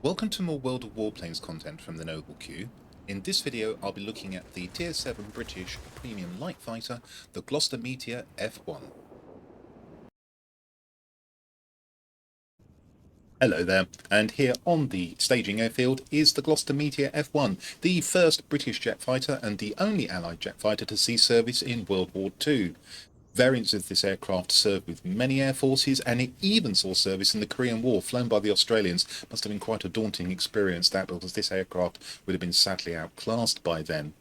Welcome to more World of Warplanes content from the Noble Queue. In this video I'll be looking at the Tier 7 British premium light fighter, the Gloster Meteor F.1. Hello there, and here on the staging airfield is the Gloster Meteor F.1, the first British jet fighter and the only Allied jet fighter to see service in World War II. Variants of this aircraft served with many air forces, and it even saw service in the Korean War, flown by the Australians. Must have been quite a daunting experience, that, because this aircraft would have been sadly outclassed by then.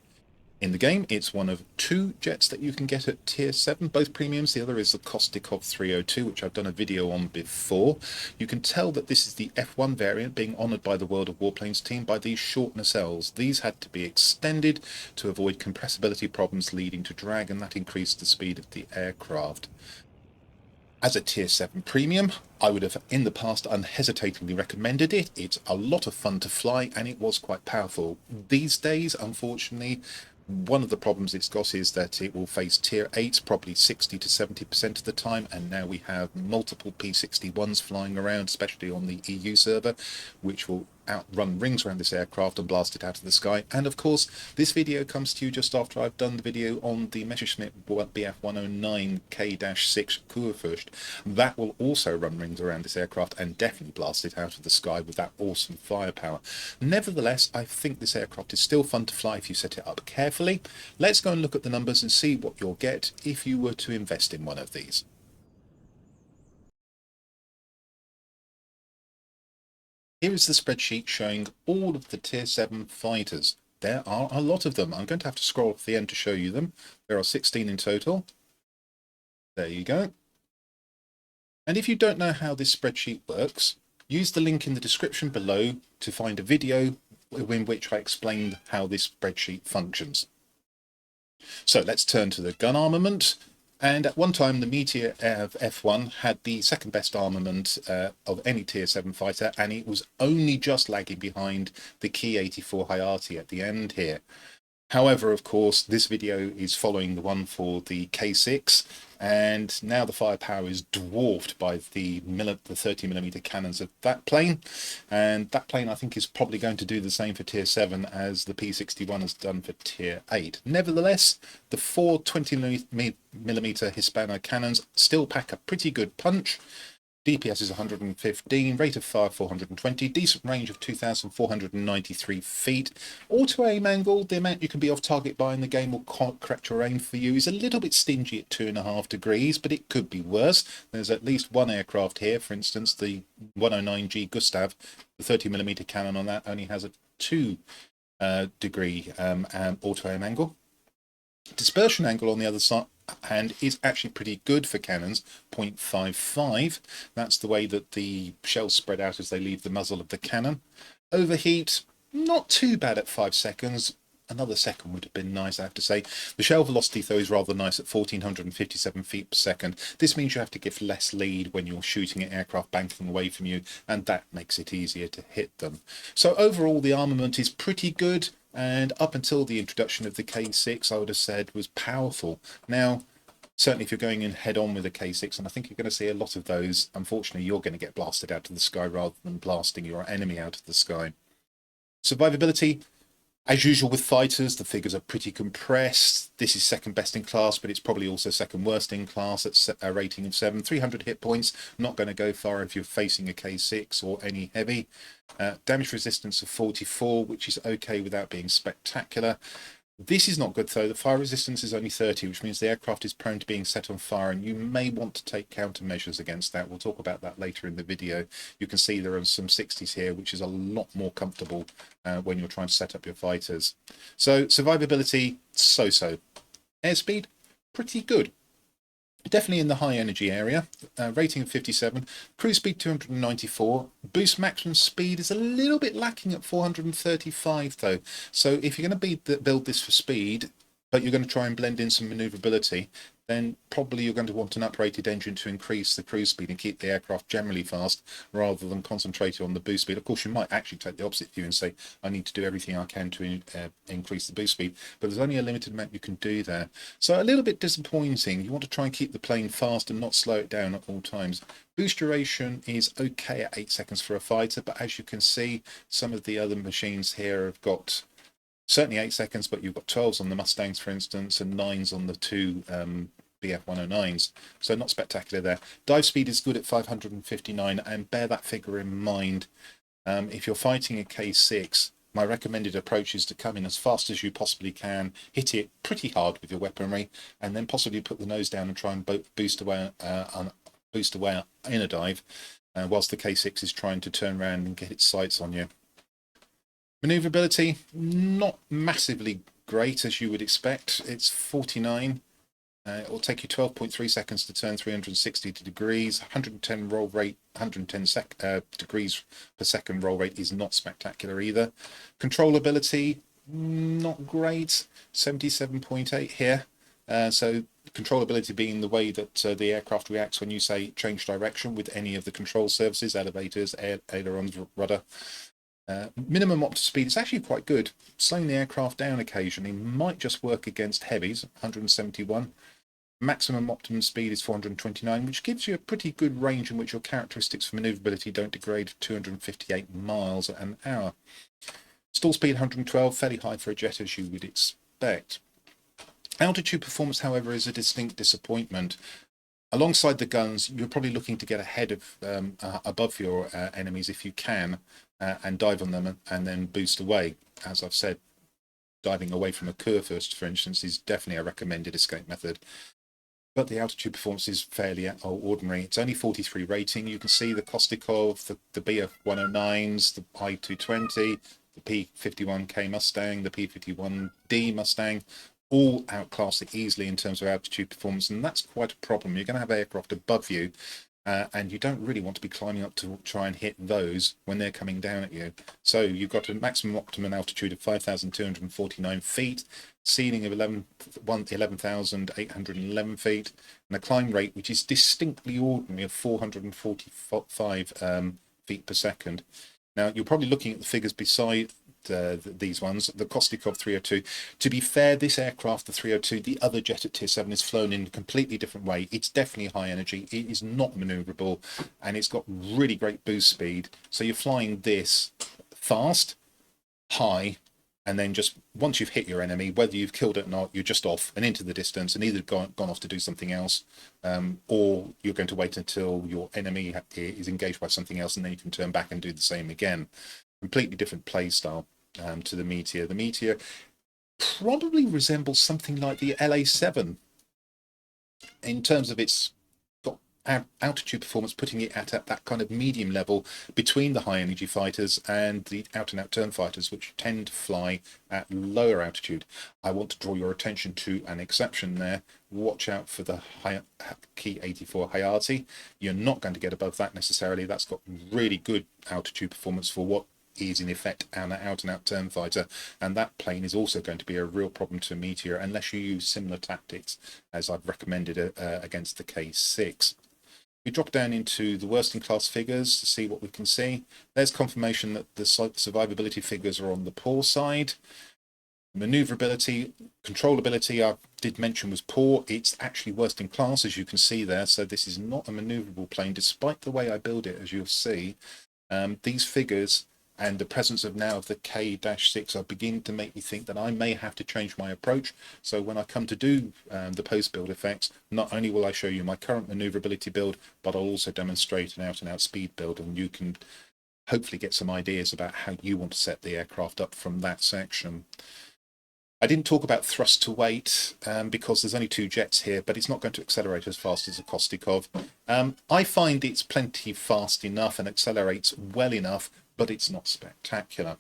In the game, it's one of two jets that you can get at Tier 7, both premiums. The other is the Kostikov 302, which I've done a video on before. You can tell that this is the F1 variant, being honoured by the World of Warplanes team by these short nacelles. These had to be extended to avoid compressibility problems leading to drag, and that increased the speed of the aircraft. As a Tier 7 premium, I would have in the past unhesitatingly recommended it. It's a lot of fun to fly, and it was quite powerful. These days, unfortunately, one of the problems it's got is that it will face Tier 8s probably 60 to 70% of the time, and now we have multiple P61s flying around, especially on the EU server, which will outrun rings around this aircraft and blast it out of the sky. And of course, this video comes to you just after I've done the video on the Messerschmitt Bf 109 K-6 Kurfürst. That will also run rings around this aircraft and definitely blast it out of the sky with that awesome firepower. Nevertheless, I think this aircraft is still fun to fly if you set it up carefully. Let's go and look at the numbers and see what you'll get if you were to invest in one of these. Here is the spreadsheet showing all of the Tier 7 fighters. There are a lot of them. I'm going to have to scroll to the end to show you them. There are 16 in total. There you go. And if you don't know how this spreadsheet works, use the link in the description below to find a video in which I explained how this spreadsheet functions. So let's turn to the gun armament. And at one time, the Meteor F.1 had the second best armament of any Tier 7 fighter, and it was only just lagging behind the Ki 84 Hayate at the end here. However, of course, this video is following the one for the K6, and now the firepower is dwarfed by the 30mm cannons of that plane. And that plane, I think, is probably going to do the same for Tier 7 as the P61 has done for Tier 8. Nevertheless, the four 20mm Hispano cannons still pack a pretty good punch. DPS is 115, rate of fire 420, decent range of 2,493 feet. Auto aim angle, the amount you can be off target by in the game will correct your aim for you, is a little bit stingy at 2.5 degrees, but it could be worse. There's at least one aircraft here, for instance, the 109G Gustav. The 30mm cannon on that only has a 2 degree auto aim angle. Dispersion angle on the other side hand is actually pretty good for cannons, 0.55. That's the way that the shells spread out as they leave the muzzle of the cannon. Overheat, not too bad at 5 seconds. Another second would have been nice, I have to say. The shell velocity, though, is rather nice at 1,457 feet per second. This means you have to give less lead when you're shooting at aircraft banking away from you, and that makes it easier to hit them. So overall, the armament is pretty good, and up until the introduction of the K6, I would have said was powerful. Now, certainly if you're going in head-on with a K6, and I think you're going to see a lot of those, unfortunately, you're going to get blasted out of the sky rather than blasting your enemy out of the sky. Survivability. As usual with fighters, the figures are pretty compressed. This is second best in class, but it's probably also second worst in class at a rating of 7. 300 hit points, not going to go far if you're facing a K6 or any heavy. Damage resistance of 44, which is okay without being spectacular. This is not good, though. The fire resistance is only 30, which means the aircraft is prone to being set on fire, and you may want to take countermeasures against that. We'll talk about that later in the video. You can see there are some 60s here, which is a lot more comfortable when you're trying to set up your fighters. So survivability, so-so. Airspeed, pretty good. Definitely in the high energy area. Rating of 57, cruise speed 294, boost maximum speed is a little bit lacking at 435 though. So if you're going to build this for speed, but you're going to try and blend in some manoeuvrability, then probably you're going to want an uprated engine to increase the cruise speed and keep the aircraft generally fast rather than concentrating on the boost speed. Of course, you might actually take the opposite view and say, I need to do everything I can to increase the boost speed, but there's only a limited amount you can do there. So a little bit disappointing. You want to try and keep the plane fast and not slow it down at all times. Boost duration is okay at 8 seconds for a fighter, but as you can see, some of the other machines here have got certainly 8 seconds, but you've got 12s on the Mustangs, for instance, and 9s on the two BF-109s. So not spectacular there. Dive speed is good at 559, and bear that figure in mind. If you're fighting a K6, my recommended approach is to come in as fast as you possibly can, hit it pretty hard with your weaponry, and then possibly put the nose down and try and boost away in a dive, whilst the K6 is trying to turn around and get its sights on you. Manoeuvrability, not massively great as you would expect. It's 49. It will take you 12.3 seconds to turn 360 degrees. 110 roll rate, 110 degrees per second roll rate is not spectacular either. Controllability, not great. 77.8 here. So controllability being the way that the aircraft reacts when you say change direction with any of the control surfaces, elevators, ailerons, rudder. Minimum optimal speed is actually quite good. Slowing the aircraft down occasionally might just work against heavies, 171. Maximum optimum speed is 429, which gives you a pretty good range in which your characteristics for manoeuvrability don't degrade to 258 miles an hour. Stall speed 112, fairly high for a jet as you would expect. Altitude performance, however, is a distinct disappointment. Alongside the guns, you're probably looking to get ahead of, above your enemies if you can, and dive on them and then boost away. As I've said, diving away from a Kurfürst, for instance, is definitely a recommended escape method. But the altitude performance is fairly ordinary. It's only 43 rating. You can see the Kostikov, the BF-109s, the I-220, the P-51K Mustang, the P-51D Mustang, all outclass it easily in terms of altitude performance, and that's quite a problem. You're going to have aircraft above you, and you don't really want to be climbing up to try and hit those when they're coming down at you. So you've got a maximum optimum altitude of 5,249 feet, ceiling of 11,811 feet, and a climb rate which is distinctly ordinary of 445 feet per second. Now, you're probably looking at the figures beside these ones, the Kostikov 302. To be fair, this aircraft, the 302, the other jet at Tier 7, is flown in a completely different way. It's definitely high energy. It is not manoeuvrable, and it's got really great boost speed. So you're flying this fast, high, and then just once you've hit your enemy, whether you've killed it or not, you're just off and into the distance and either gone off to do something else, or you're going to wait until your enemy is engaged by something else, and then you can turn back and do the same again. Completely different play style to the Meteor. The Meteor probably resembles something like the LA-7 in terms of its altitude performance, putting it at that kind of medium level between the high energy fighters and the out and out turn fighters, which tend to fly at lower altitude. I want to draw your attention to an exception there. Watch out for the Key 84 Hayate. You're not going to get above that necessarily. That's got really good altitude performance for what is in effect an out and out turn fighter, and that plane is also going to be a real problem to Meteor unless you use similar tactics as I've recommended against the K6. We drop down into the worst in class figures to see what we can see. There's confirmation that the survivability figures are on the poor side. Maneuverability, controllability, I did mention was poor. It's actually worst in class, as you can see there. So this is not a maneuverable plane, despite the way I build it, as you'll see. These figures and the presence of now of the K-6 are beginning to make me think that I may have to change my approach. So when I come to do the post-build effects, not only will I show you my current maneuverability build, but I'll also demonstrate an out-and-out speed build, and you can hopefully get some ideas about how you want to set the aircraft up from that section. I didn't talk about thrust to weight because there's only 2 jets here, but it's not going to accelerate as fast as a Kostikov. I find it's plenty fast enough and accelerates well enough, but it's not spectacular.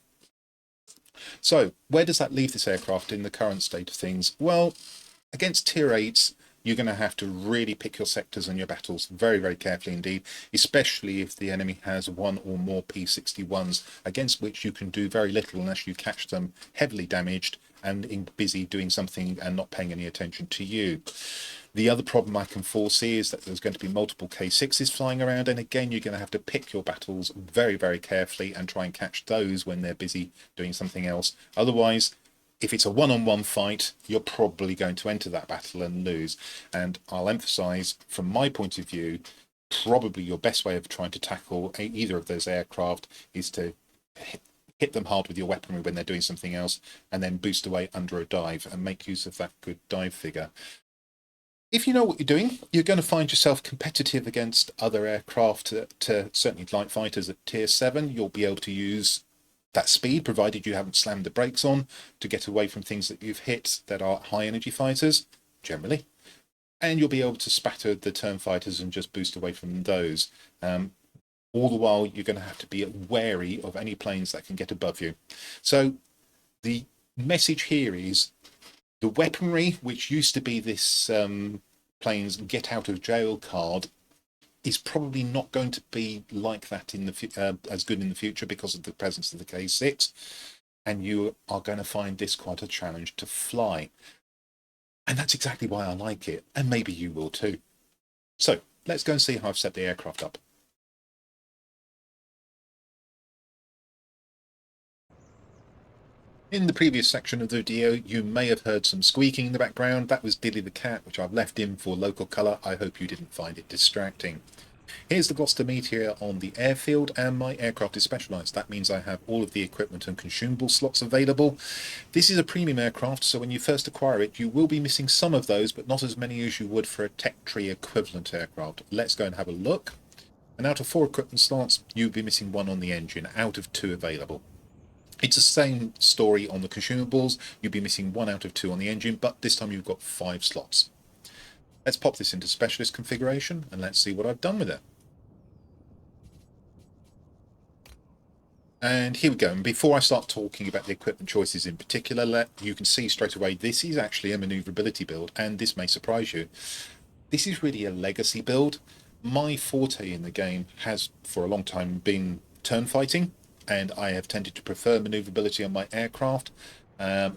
So where does that leave this aircraft in the current state of things? Well, against Tier 8s, you're going to have to really pick your sectors and your battles very, very carefully indeed, especially if the enemy has 1 or more P-61s, against which you can do very little unless you catch them heavily damaged and busy doing something and not paying any attention to you. The other problem I can foresee is that there's going to be multiple K6s flying around, and again, you're going to have to pick your battles very, very carefully and try and catch those when they're busy doing something else. Otherwise, if it's a one-on-one fight, you're probably going to enter that battle and lose. And I'll emphasize, from my point of view, probably your best way of trying to tackle either of those aircraft is to hit them hard with your weaponry when they're doing something else, and then boost away under a dive and make use of that good dive figure. If you know what you're doing, you're going to find yourself competitive against other aircraft, certainly light fighters at tier 7. You'll be able to use that speed, provided you haven't slammed the brakes on, to get away from things that you've hit that are high energy fighters, generally. And you'll be able to spatter the turn fighters and just boost away from those. All the while, you're going to have to be wary of any planes that can get above you. So the message here is the weaponry, which used to be this plane's get out of jail card, is probably not going to be like that in the as good in the future because of the presence of the K6, and you are going to find this quite a challenge to fly. And that's exactly why I like it, and maybe you will too. So let's go and see how I've set the aircraft up. In the previous section of the video, you may have heard some squeaking in the background. That was Dilly the cat, which I've left in for local colour. I hope you didn't find it distracting. Here's the Gloster Meteor on the airfield, and my aircraft is specialised. That means I have all of the equipment and consumable slots available. This is a premium aircraft, so when you first acquire it, you will be missing some of those, but not as many as you would for a tech tree equivalent aircraft. Let's go and have a look. And out of 4 equipment slots, you'll be missing 1 on the engine, out of 2 available. It's the same story on the consumables. You'll be missing 1 out of 2 on the engine, but this time you've got 5 slots. Let's pop this into specialist configuration and let's see what I've done with it. And here we go. And before I start talking about the equipment choices in particular, you can see straight away this is actually a manoeuvrability build, and this may surprise you. This is really a legacy build. My forte in the game has for a long time been turn fighting, and I have tended to prefer manoeuvrability on my aircraft,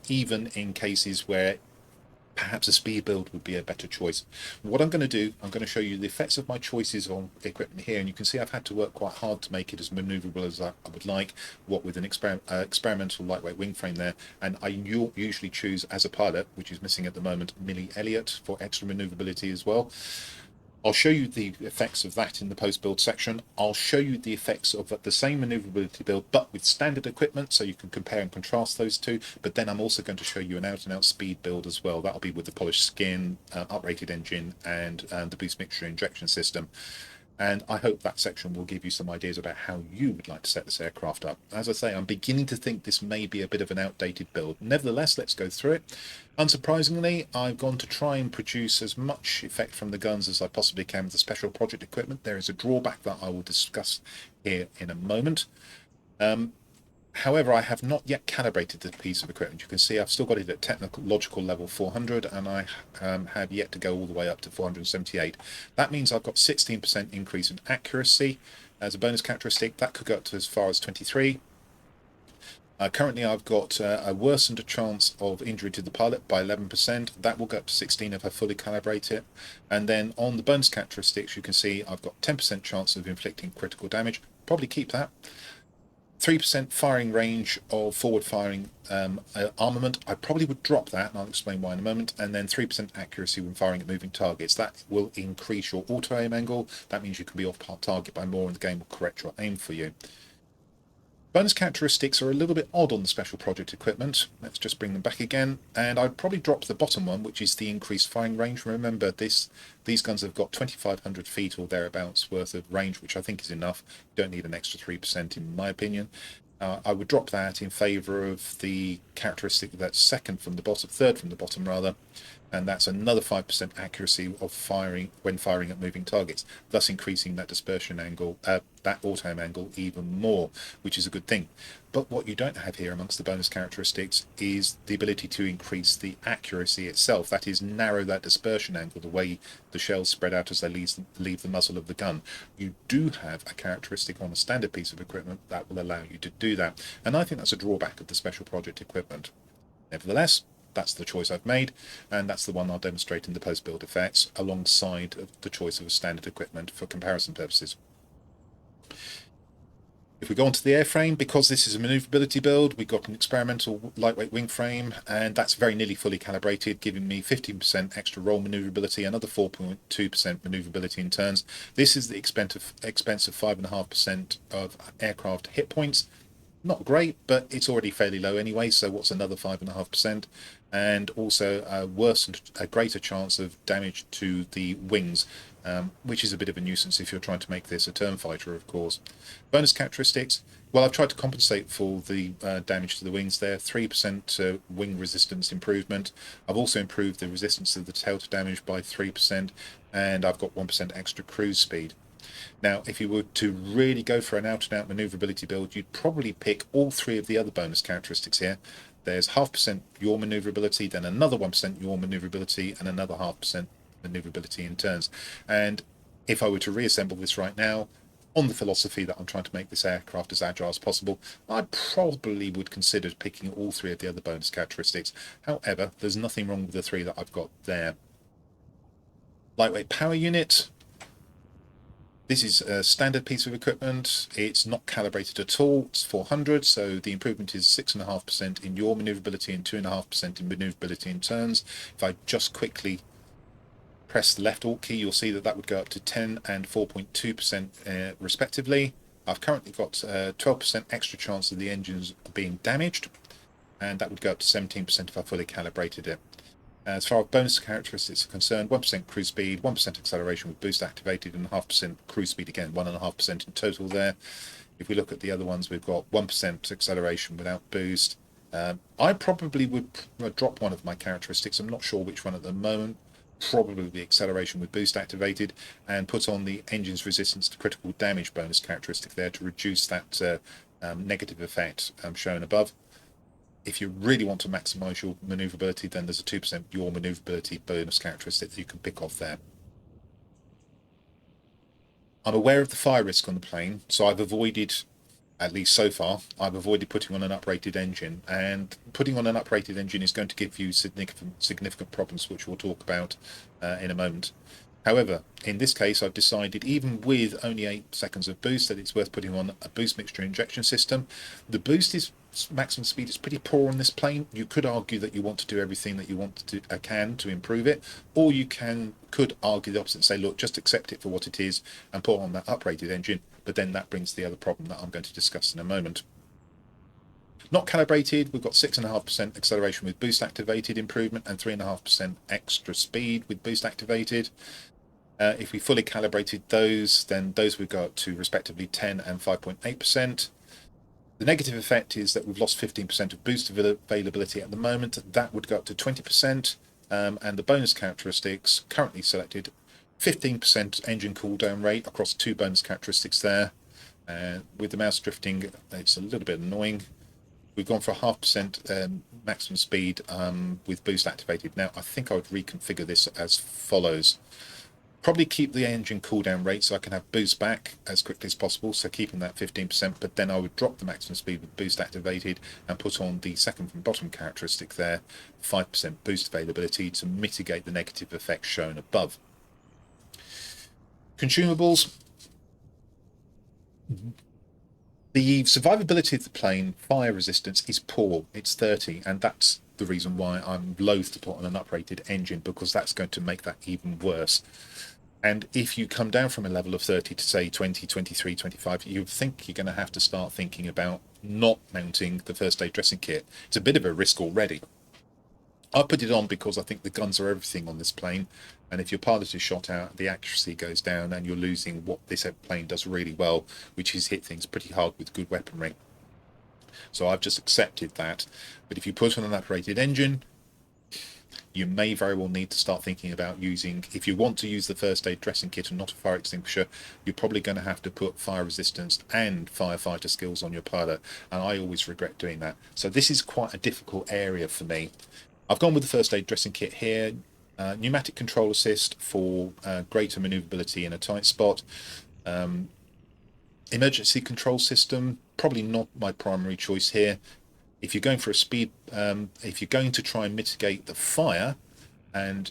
even in cases where perhaps a speed build would be a better choice. What I'm going to do, I'm going to show you the effects of my choices on equipment here, and you can see I've had to work quite hard to make it as manoeuvrable as I would like, what with an experimental lightweight wing frame there, and I usually choose as a pilot, which is missing at the moment, Millie Elliott for extra manoeuvrability as well. I'll show you the effects of that in the post-build section. I'll show you the effects of the same manoeuvrability build, but with standard equipment, so you can compare and contrast those two. But then I'm also going to show you an out-and-out speed build as well. That'll be with the polished skin, uprated engine, and the boost mixture injection system. And I hope that section will give you some ideas about how you would like to set this aircraft up. As I say, I'm beginning to think this may be a bit of an outdated build. Nevertheless, let's go through it. Unsurprisingly, I've gone to try and produce as much effect from the guns as I possibly can with the special project equipment. There is a drawback that I will discuss here in a moment. However, I have not yet calibrated the piece of equipment. You can see I've still got it at technological level 400, and I have yet to go all the way up to 478. That means I've got 16% increase in accuracy as a bonus characteristic. That could go up to as far as 23. Currently, I've got a worsened chance of injury to the pilot by 11%. That will go up to 16 if I fully calibrate it. And then on the bonus characteristics, you can see I've got 10% chance of inflicting critical damage. Probably keep that. 3% firing range of forward firing armament. I probably would drop that, and I'll explain why in a moment. And then 3% accuracy when firing at moving targets. That will increase your auto aim angle. That means you can be off target by more, and the game will correct your aim for you. Bonus characteristics are a little bit odd on the special project equipment. Let's just bring them back again. And I'd probably drop the bottom one, which is the increased firing range. Remember, these guns have got 2,500 feet or thereabouts worth of range, which I think is enough. You don't need an extra 3% in my opinion. I would drop that in favour of the characteristic that's third from the bottom rather, and that's another 5% accuracy of firing when firing at moving targets, thus increasing that dispersion angle, that auto aim angle even more, which is a good thing. But what you don't have here amongst the bonus characteristics is the ability to increase the accuracy itself, that is, narrow that dispersion angle, the way the shells spread out as they leave the muzzle of the gun. You do have a characteristic on a standard piece of equipment that will allow you to do that, and I think that's a drawback of the special project equipment. Nevertheless, that's the choice I've made, and that's the one I'll demonstrate in the post-build effects alongside the choice of standard equipment for comparison purposes. If we go onto the airframe, because this is a manoeuvrability build, we've got an experimental lightweight wing frame, and that's very nearly fully calibrated, giving me 15% extra roll manoeuvrability, another 4.2% manoeuvrability in turns. This is the expense of 5.5% of aircraft hit points. Not great, but it's already fairly low anyway, so what's another 5.5%? And also a greater chance of damage to the wings, which is a bit of a nuisance if you're trying to make this a turn fighter, of course. Bonus characteristics. Well, I've tried to compensate for the damage to the wings there. 3% wing resistance improvement. I've also improved the resistance of the tail to damage by 3%, and I've got 1% extra cruise speed. Now, if you were to really go for an out-and-out manoeuvrability build, you'd probably pick all three of the other bonus characteristics here. There's 0.5% yaw manoeuvrability, then another 1% yaw manoeuvrability, and another 0.5% manoeuvrability in turns. And if I were to reassemble this right now, on the philosophy that I'm trying to make this aircraft as agile as possible, I probably would consider picking all three of the other bonus characteristics. However, there's nothing wrong with the three that I've got there. Lightweight power unit. This is a standard piece of equipment. It's not calibrated at all. It's 400, so the improvement is 6.5% in yaw manoeuvrability and 2.5% in manoeuvrability in turns. If I just quickly press the left Alt key, you'll see that that would go up to 10 and 4.2% respectively. I've currently got 12% extra chance of the engines being damaged, and that would go up to 17% if I fully calibrated it. As far as bonus characteristics are concerned, 1% cruise speed, 1% acceleration with boost activated, and 0.5% cruise speed again, 1.5% in total there. If we look at the other ones, we've got 1% acceleration without boost. I probably would drop one of my characteristics. I'm not sure which one at the moment. Probably the acceleration with boost activated, and put on the engine's resistance to critical damage bonus characteristic there to reduce that negative effect shown above. If you really want to maximise your manoeuvrability, then there's a 2% yaw manoeuvrability bonus characteristic that you can pick off there. I'm aware of the fire risk on the plane, so I've avoided, at least so far, I've avoided putting on an uprated engine. And putting on an uprated engine is going to give you significant problems, which we'll talk about in a moment. However, in this case, I've decided, even with only 8 seconds of boost, that it's worth putting on a boost mixture injection system. The boost is maximum speed is pretty poor on this plane. You could argue that you want to do everything that you want to can to improve it, or you could argue the opposite and say, look, just accept it for what it is and put on that uprated engine. But then that brings the other problem that I'm going to discuss in a moment. Not calibrated, we've got 6.5% acceleration with boost activated improvement and 3.5% extra speed with boost activated. If we fully calibrated those, then those would go up to respectively 10 and 5.8%. The negative effect is that we've lost 15% of boost availability at the moment. That would go up to 20%. And the bonus characteristics currently selected, 15% engine cooldown rate across 2 bonus characteristics there. With the mouse drifting, it's a little bit annoying. We've gone for 0.5% maximum speed with boost activated. Now, I think I would reconfigure this as follows. Probably keep the engine cooldown rate so I can have boost back as quickly as possible, so keeping that 15%, but then I would drop the maximum speed with boost activated and put on the second from bottom characteristic there, 5% boost availability to mitigate the negative effects shown above. Consumables. The survivability of the plane, fire resistance, is poor. It's 30, and that's the reason why I'm loath to put on an uprated engine, because that's going to make that even worse. And if you come down from a level of 30 to say 20, 23, 25, you think you're going to have to start thinking about not mounting the first aid dressing kit. It's a bit of a risk already. I put it on because I think the guns are everything on this plane, and if your pilot is shot out, the accuracy goes down and you're losing what this plane does really well, which is hit things pretty hard with good weaponry. So I've just accepted that. But if you put on an uprated engine, you may very well need to start thinking about using, if you want to use the first aid dressing kit and not a fire extinguisher, you're probably going to have to put fire resistance and firefighter skills on your pilot, and I always regret doing that. So this is quite a difficult area for me. I've gone with the first aid dressing kit here. Pneumatic control assist for greater manoeuvrability in a tight spot. Emergency control system, probably not my primary choice here. If you're going for a speed, if you're going to try and mitigate the fire, and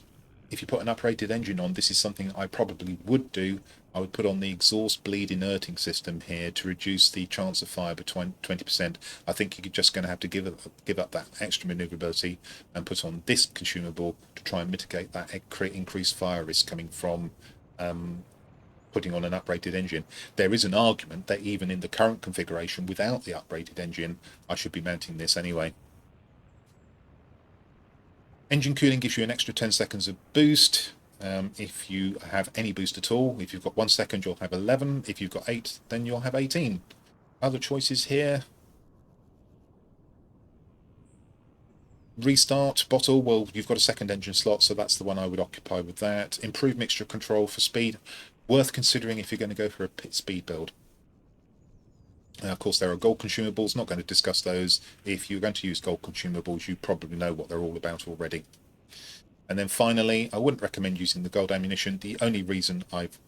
if you put an uprated engine on, this is something I probably would do. I would put on the exhaust bleed inerting system here to reduce the chance of fire by 20%. I think you're just going to have to give up that extra manoeuvrability and put on this consumable to try and mitigate that increased fire risk coming from putting on an uprated engine. There is an argument that even in the current configuration without the uprated engine, I should be mounting this anyway. Engine cooling gives you an extra 10 seconds of boost. If you have any boost at all, if you've got 1 second, you'll have 11. If you've got 8, then you'll have 18. Other choices here. Restart bottle, well, you've got a second engine slot, so that's the one I would occupy with that. Improved mixture control for speed, worth considering if you're going to go for a pit speed build. Of course, there are gold consumables, not going to discuss those. If you're going to use gold consumables, you probably know what they're all about already. And then finally, I wouldn't recommend using the gold ammunition. The only reason I've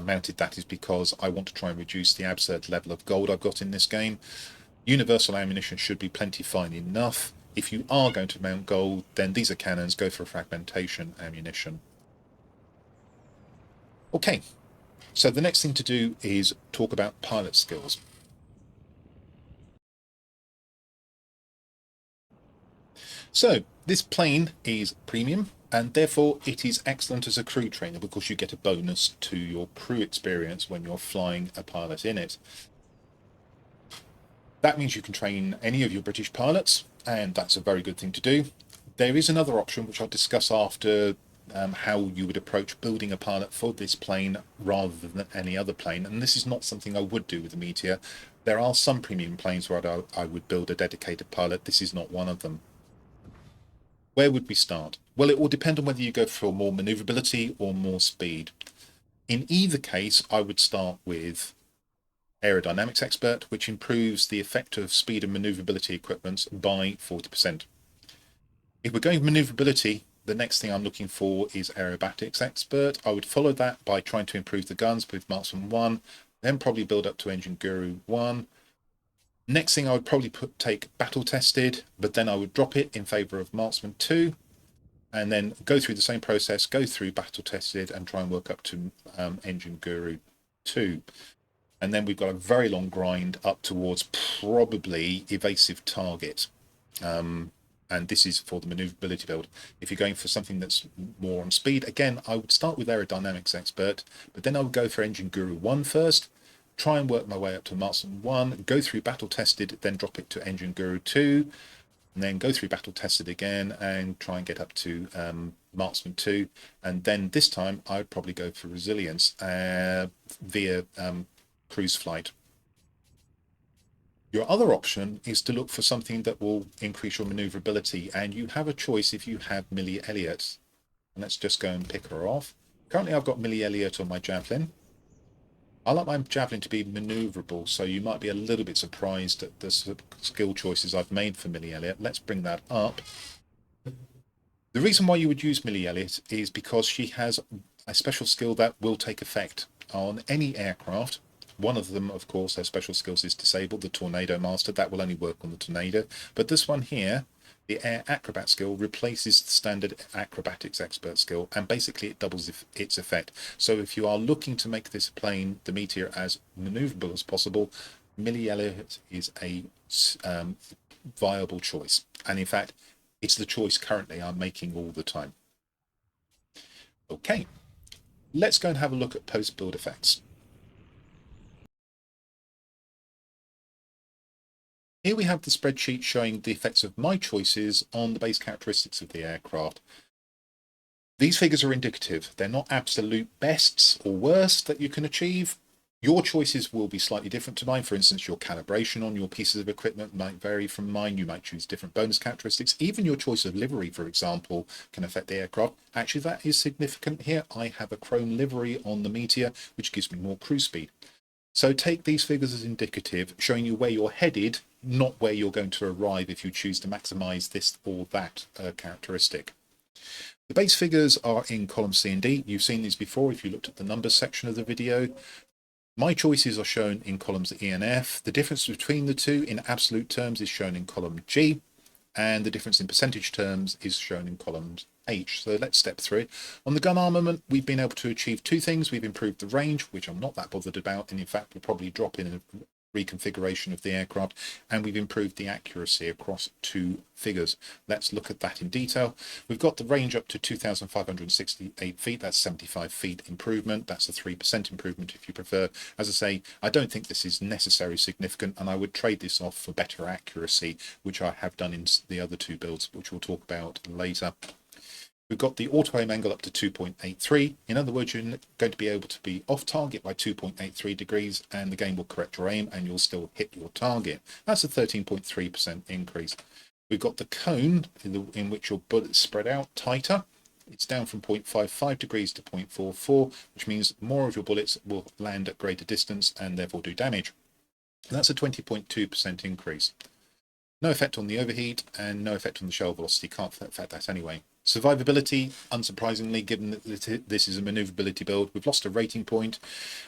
mounted that is because I want to try and reduce the absurd level of gold I've got in this game. Universal ammunition should be plenty fine enough. If you are going to mount gold, then these are cannons, go for fragmentation ammunition. Okay, so the next thing to do is talk about pilot skills. So this plane is premium, and therefore it is excellent as a crew trainer because you get a bonus to your crew experience when you're flying a pilot in it. That means you can train any of your British pilots, and that's a very good thing to do. There is another option which I'll discuss after, how you would approach building a pilot for this plane rather than any other plane, and this is not something I would do with the Meteor. There are some premium planes where I would build a dedicated pilot. This is not one of them. Where would we start? Well, it will depend on whether you go for more manoeuvrability or more speed. In either case, I would start with aerodynamics expert, which improves the effect of speed and manoeuvrability equipments by 40%. If we're going manoeuvrability, the next thing I'm looking for is aerobatics expert. I would follow that by trying to improve the guns with Marksman 1, then probably build up to Engine Guru 1. Next thing I would probably take battle tested, but then I would drop it in favour of Marksman 2, and then go through the same process, go through battle tested, and try and work up to Engine Guru 2. And then we've got a very long grind up towards probably evasive target. And this is for the manoeuvrability build. If you're going for something that's more on speed, again, I would start with aerodynamics expert, but then I would go for Engine Guru 1 first, try and work my way up to Marksman 1, go through battle tested, then drop it to Engine Guru 2, and then go through battle tested again and try and get up to Marksman 2. And then this time I would probably go for resilience via cruise flight. Your other option is to look for something that will increase your manoeuvrability, and you have a choice if you have Millie Elliott. And let's just go and pick her off. Currently I've got Millie Elliott on my Javelin. I like my Javelin to be manoeuvrable, so you might be a little bit surprised at the skill choices I've made for Millie Elliott. Let's bring that up. The reason why you would use Millie Elliott is because she has a special skill that will take effect on any aircraft. One of them, of course, her special skills is disabled, the Tornado Master. That will only work on the Tornado. But this one here, the Air Acrobat skill, replaces the standard Acrobatics Expert skill, and basically it doubles its effect. So if you are looking to make this plane, the Meteor, as manoeuvrable as possible, Millie Elliott is a viable choice. And in fact, it's the choice currently I'm making all the time. Okay, let's go and have a look at post-build effects. Here we have the spreadsheet showing the effects of my choices on the base characteristics of the aircraft. These figures are indicative. They're not absolute bests or worst that you can achieve. Your choices will be slightly different to mine. For instance, your calibration on your pieces of equipment might vary from mine. You might choose different bonus characteristics. Even your choice of livery, for example, can affect the aircraft. Actually, that is significant here. I have a chrome livery on the Meteor, which gives me more cruise speed. So take these figures as indicative, showing you where you're headed, not where you're going to arrive if you choose to maximize this or that characteristic. The base figures are in column C and D. You've seen these before if you looked at the numbers section of the video. My choices are shown in columns E and F. The difference between the two in absolute terms is shown in column G, and the difference in percentage terms is shown in columns H. So let's step through it. On the gun armament, we've been able to achieve two things. We've improved the range, which I'm not that bothered about, and in fact we'll probably drop in a reconfiguration of the aircraft, and we've improved the accuracy across two figures. Let's look at that in detail. We've got the range up to 2,568 feet. That's 75 feet improvement. That's a 3% improvement if you prefer. As I say, I don't think this is necessarily significant, and I would trade this off for better accuracy, which I have done in the other two builds, which we'll talk about later. We've got the auto aim angle up to 2.83. In other words, you're going to be able to be off target by 2.83 degrees, and the game will correct your aim and you'll still hit your target. That's a 13.3% increase. We've got the cone in which your bullets spread out tighter. It's down from 0.55 degrees to 0.44, which means more of your bullets will land at greater distance and therefore do damage. That's a 20.2% increase. No effect on the overheat and no effect on the shell velocity. Can't affect that anyway. Survivability, unsurprisingly, given that this is a manoeuvrability build, we've lost a rating point.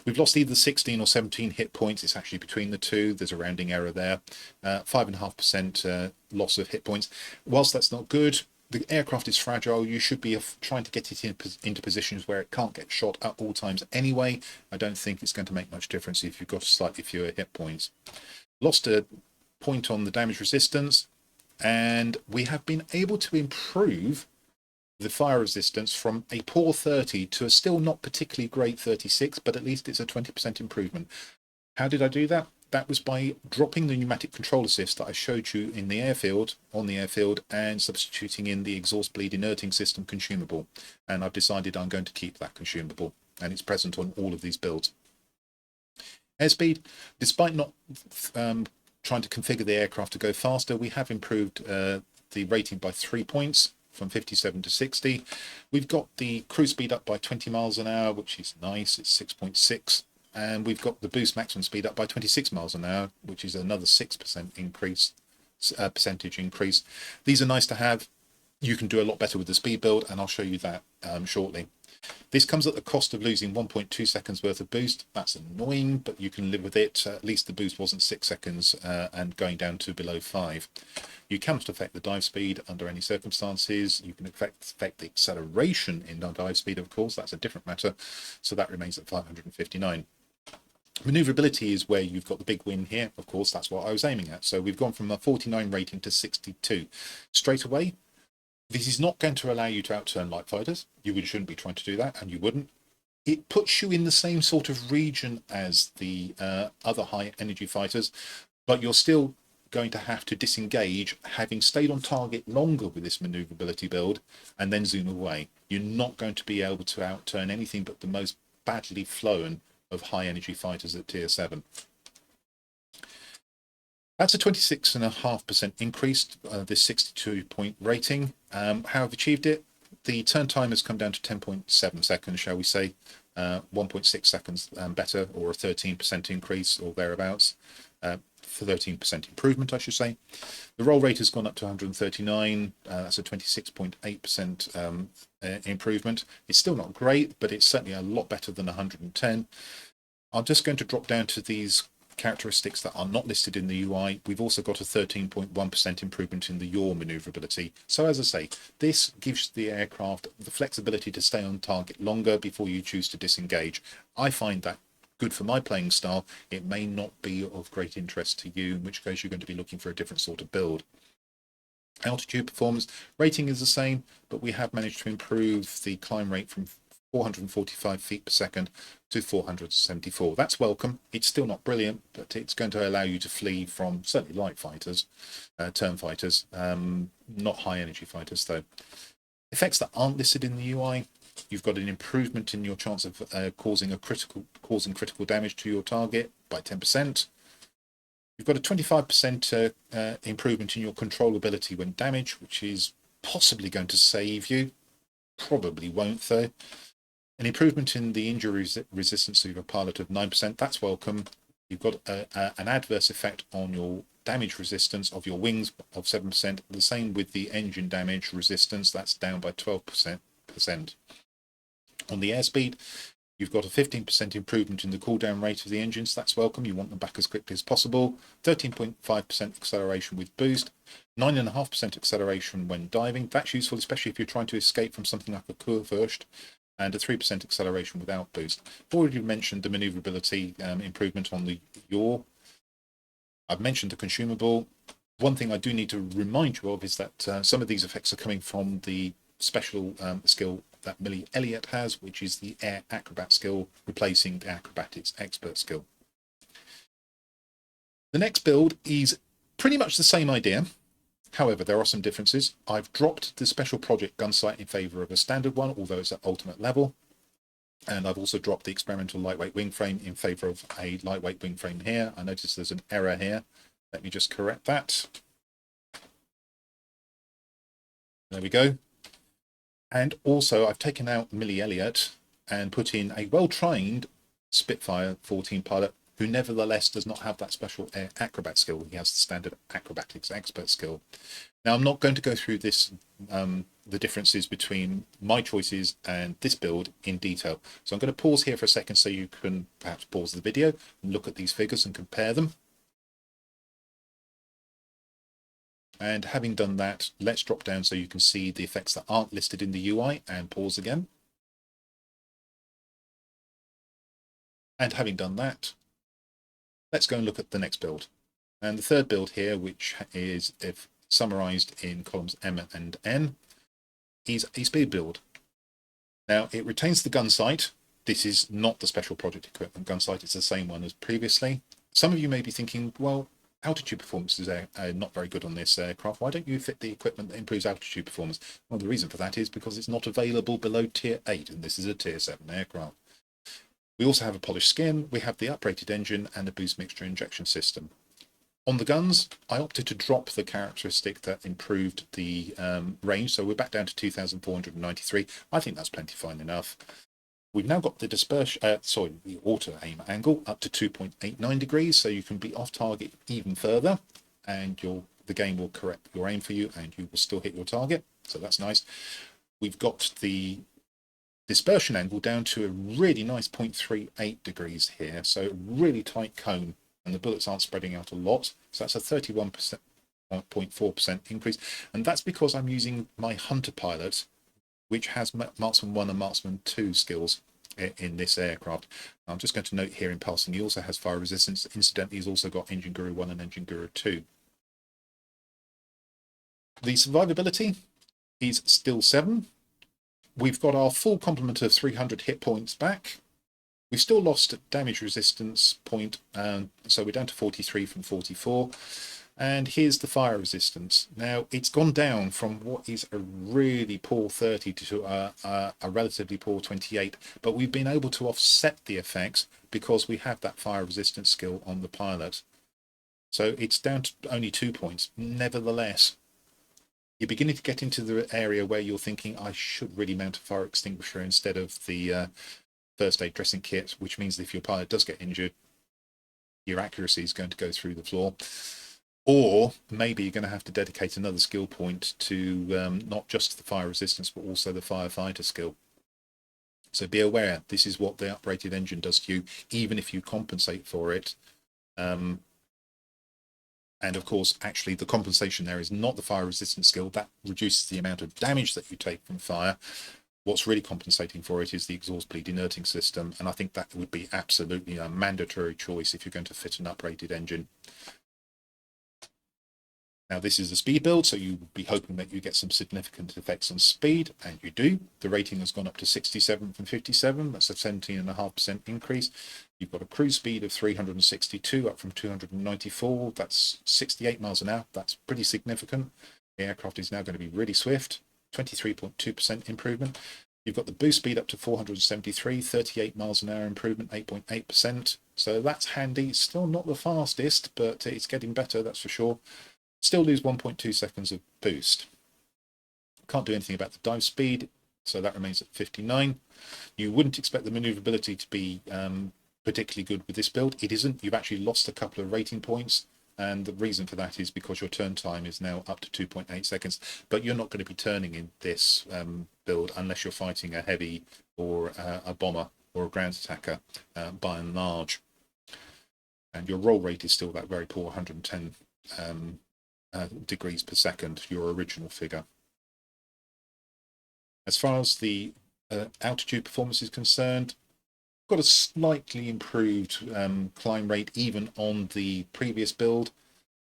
We've lost either 16 or 17 hit points. It's actually between the two. There's a rounding error there. 5.5% loss of hit points. Whilst that's not good, the aircraft is fragile. You should be trying to get it into positions where it can't get shot at all times anyway. I don't think it's going to make much difference if you've got slightly fewer hit points. Lost a point on the damage resistance, and we have been able to improve the fire resistance from a poor 30 to a still not particularly great 36, but at least it's a 20% improvement. How did I do that? That was by dropping the pneumatic control assist that I showed you in the airfield, and substituting in the exhaust bleed inerting system consumable. And I've decided I'm going to keep that consumable, and it's present on all of these builds. Airspeed, despite not trying to configure the aircraft to go faster, we have improved the rating by 3 points, from 57 to 60. We've got the cruise speed up by 20 miles an hour, which is nice. It's 6.6. And we've got the boost maximum speed up by 26 miles an hour, which is another 6% increase, percentage increase. These are nice to have. You can do a lot better with the speed build, and I'll show you that shortly. This comes at the cost of losing 1.2 seconds worth of boost. That's annoying, but you can live with it. At least the boost wasn't 6 seconds and going down to below 5. You cannot affect the dive speed under any circumstances. You can affect the acceleration in dive speed, of course. That's a different matter. So that remains at 559. Manoeuvrability is where you've got the big win here. Of course, that's what I was aiming at. So we've gone from a 49 rating to 62. Straight away, this is not going to allow you to outturn light fighters. You shouldn't be trying to do that, and you wouldn't. It puts you in the same sort of region as the other high energy fighters, but you're still going to have to disengage, having stayed on target longer with this manoeuvrability build, and then zoom away. You're not going to be able to outturn anything but the most badly flown of high energy fighters at tier 7. That's a 26.5% increase, this 62-point rating. How I've achieved it? The turn time has come down to 10.7 seconds, shall we say, 1.6 seconds better, or a 13% increase or thereabouts, for 13% improvement, I should say. The roll rate has gone up to 139. That's a 26.8% improvement. It's still not great, but it's certainly a lot better than 110. I'm just going to drop down to these characteristics that are not listed in the UI. We've also got a 13.1% improvement in the yaw manoeuvrability. So as I say, this gives the aircraft the flexibility to stay on target longer before you choose to disengage. I find that good for my playing style. It may not be of great interest to you, in which case you're going to be looking for a different sort of build. Altitude performance rating is the same, but we have managed to improve the climb rate from 445 feet per second to 474. That's welcome. It's still not brilliant, but it's going to allow you to flee from certainly light fighters, term fighters, not high energy fighters though. Effects that aren't listed in the UI: you've got an improvement in your chance of causing critical damage to your target by 10%. You've got a 25% improvement in your controllability when damaged, which is possibly going to save you. Probably won't though. An improvement in the injury resistance of your pilot of 9%. That's welcome. You've got an adverse effect on your damage resistance of your wings of 7%. The same with the engine damage resistance. That's down by 12%. On the airspeed, You've got a 15% improvement in the cooldown rate of the engines. That's welcome. You want them back as quickly as possible. 13.5% acceleration with boost. 9.5% acceleration when diving. That's useful, especially if you're trying to escape from something like a Kurfürst. And a 3% acceleration without boost. I've already mentioned the manoeuvrability improvement on the yaw. I've mentioned the consumable. One thing I do need to remind you of is that some of these effects are coming from the special skill that Millie Elliott has, which is the Air Acrobat skill, replacing the Acrobatics Expert skill. The next build is pretty much the same idea. However, there are some differences. I've dropped the special project gun sight in favour of a standard one, although it's at ultimate level. And I've also dropped the experimental lightweight wing frame in favour of a lightweight wing frame here. I notice there's an error here. Let me just correct that. There we go. And also I've taken out Millie Elliott and put in a well-trained Spitfire 14 pilot who nevertheless does not have that special Air Acrobat skill. He has the standard Acrobatics Expert skill. Now, I'm not going to go through this, the differences between my choices and this build in detail. So I'm going to pause here for a second so you can perhaps pause the video and look at these figures and compare them. And having done that, let's drop down so you can see the effects that aren't listed in the UI and pause again. And having done that, let's go and look at the next build. And the third build here, which is summarized in columns M and N, is a speed build. Now, it retains the gun sight. This is not the special project equipment gun sight. It's the same one as previously. Some of you may be thinking, well, altitude performance is not very good on this aircraft. Why don't you fit the equipment that improves altitude performance? Well, the reason for that is because it's not available below tier 8, and this is a tier 7 aircraft. We also have a polished skin, we have the uprated engine and a boost mixture injection system. On the guns, I opted to drop the characteristic that improved the range, so we're back down to 2,493. I think that's plenty fine enough. We've now got the the auto aim angle up to 2.89 degrees, so you can be off target even further, and the game will correct your aim for you, and you will still hit your target. So that's nice. We've got the dispersion angle down to a really nice 0.38 degrees here, so really tight cone, and the bullets aren't spreading out a lot. So that's a 31.4% increase, and that's because I'm using my Hunter pilot, which has Marksman 1 and Marksman 2 skills in this aircraft. I'm just going to note here in passing, he also has fire resistance. Incidentally, he's also got Engine Guru 1 and Engine Guru 2. The survivability is still 7. We've got our full complement of 300 hit points back. We've still lost damage resistance point, so we're down to 43 from 44. And here's the fire resistance. Now, it's gone down from what is a really poor 30 to a relatively poor 28, but we've been able to offset the effects because we have that fire resistance skill on the pilot. So it's down to only 2 points. Nevertheless, you're beginning to get into the area where you're thinking, I should really mount a fire extinguisher instead of the first aid dressing kit, which means that if your pilot does get injured, your accuracy is going to go through the floor. Or maybe you're going to have to dedicate another skill point to not just the fire resistance, but also the firefighter skill. So be aware, this is what the uprated engine does to you, even if you compensate for it. And of course, actually, the compensation there is not the fire resistance skill. That reduces the amount of damage that you take from fire. What's really compensating for it is the exhaust bleed inerting system. And I think that would be absolutely a mandatory choice if you're going to fit an uprated engine. Now, this is a speed build, so you would be hoping that you get some significant effects on speed, and you do. The rating has gone up to 67 from 57. That's a 17.5% increase. You've got a cruise speed of 362, up from 294. That's 68 miles an hour. That's pretty significant. The aircraft is now going to be really swift. 23.2% improvement. You've got the boost speed up to 473, 38 miles an hour improvement, 8.8%. So that's handy. It's still not the fastest, but it's getting better, that's for sure. Still lose 1.2 seconds of boost. Can't do anything about the dive speed, so that remains at 59. You wouldn't expect the manoeuvrability to be particularly good with this build. It isn't. You've actually lost a couple of rating points, and the reason for that is because your turn time is now up to 2.8 seconds, but you're not going to be turning in this build unless you're fighting a heavy or a bomber or a ground attacker by and large. And your roll rate is still that very poor 110 degrees per second, your original figure. As far as the altitude performance is concerned, got a slightly improved climb rate even on the previous build,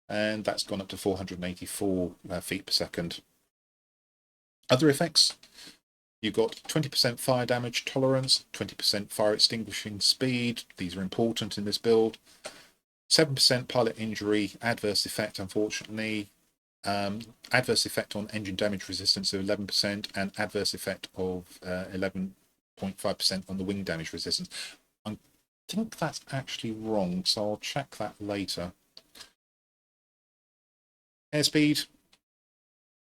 and that's gone up to 484 feet per second. Other effects, you've got 20% fire damage tolerance, 20% fire extinguishing speed. These are important in this build. 7% pilot injury adverse effect, unfortunately. Adverse effect on engine damage resistance of 11%, and adverse effect of 11.5% on the wing damage resistance. I think that's actually wrong, so I'll check that later. Airspeed,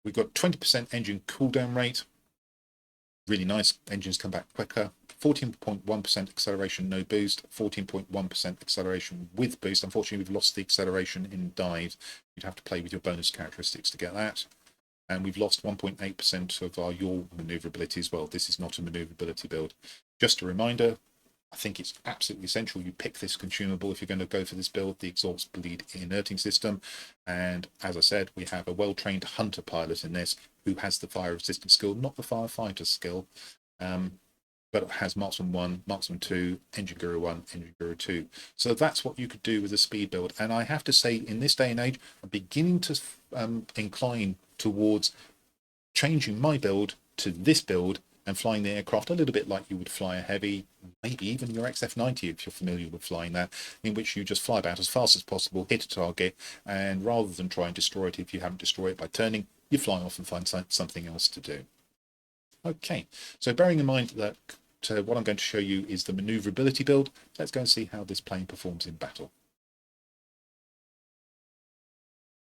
we've got 20% engine cooldown rate. Really nice, engines come back quicker. 14.1% acceleration, no boost. 14.1% acceleration with boost. Unfortunately, we've lost the acceleration in dives. You'd have to play with your bonus characteristics to get that. And we've lost 1.8% of our yaw manoeuvrability as well. This is not a manoeuvrability build. Just a reminder, I think it's absolutely essential you pick this consumable if you're going to go for this build, the exhaust bleed inerting system. And as I said, we have a well-trained hunter pilot in this who has the fire resistance skill, not the firefighter skill, but has Marksman 1, Marksman 2, Engine Guru 1, Engine Guru 2. So that's what you could do with a speed build. And I have to say, in this day and age, I'm beginning to incline towards changing my build to this build and flying the aircraft a little bit like you would fly a heavy, maybe even your XF-90 if you're familiar with flying that, in which you just fly about as fast as possible, hit a target, and rather than try and destroy it if you haven't destroyed it by turning, you fly off and find something else to do. Okay, so bearing in mind that what I'm going to show you is the manoeuvrability build, let's go and see how this plane performs in battle.